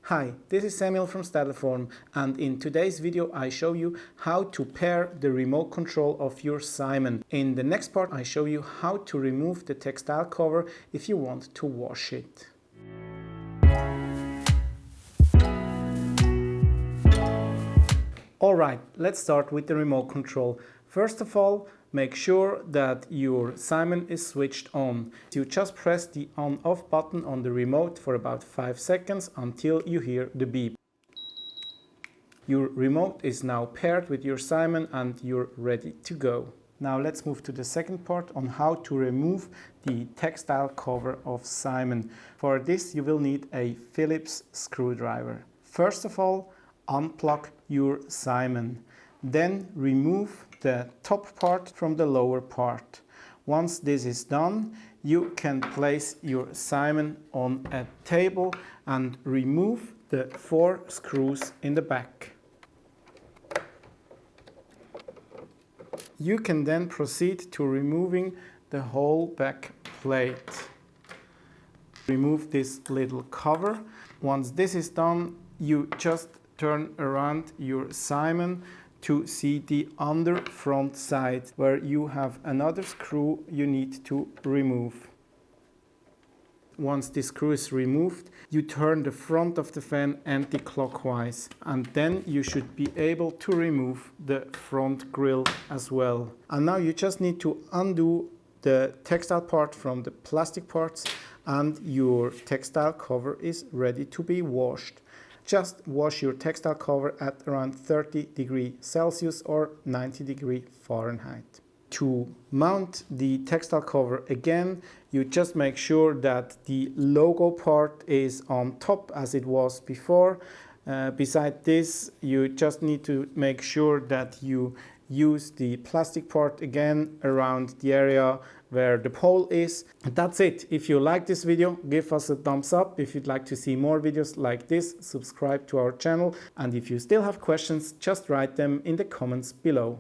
Hi, this is Samuel from Stadler Form, and in today's video I show you how to pair the remote control of your Simon. In the next part I show you how to remove the textile cover if you want to wash it. Alright, let's start with the remote control. First of all, make sure that your Simon is switched on. You just press the on-off button on the remote for about 5 seconds until you hear the beep. Your remote is now paired with your Simon and you're ready to go. Now let's move to the second part on how to remove the textile cover of Simon. For this you will need a Phillips screwdriver. First of all, unplug your Simon. Then remove the top part from the lower part. Once this is done, you can place your Simon on a table and remove the 4 screws in the back. You can then proceed to removing the whole back plate. Remove this little cover. Once this is done, you just turn around your Simon to see the under front side where you have another screw you need to remove. Once this screw is removed, you turn the front of the fan anti-clockwise and then you should be able to remove the front grille as well. And now you just need to undo the textile part from the plastic parts and your textile cover is ready to be washed. Just wash your textile cover at around 30 degrees Celsius or 90 degrees Fahrenheit. To mount the textile cover again, you just make sure that the logo part is on top as it was before. Beside this, you just need to make sure that you use the plastic part again around the area where the pole is. That's it. If you like this video, give us a thumbs up. If you'd like to see more videos like this, subscribe to our channel. And if you still have questions, just write them in the comments below.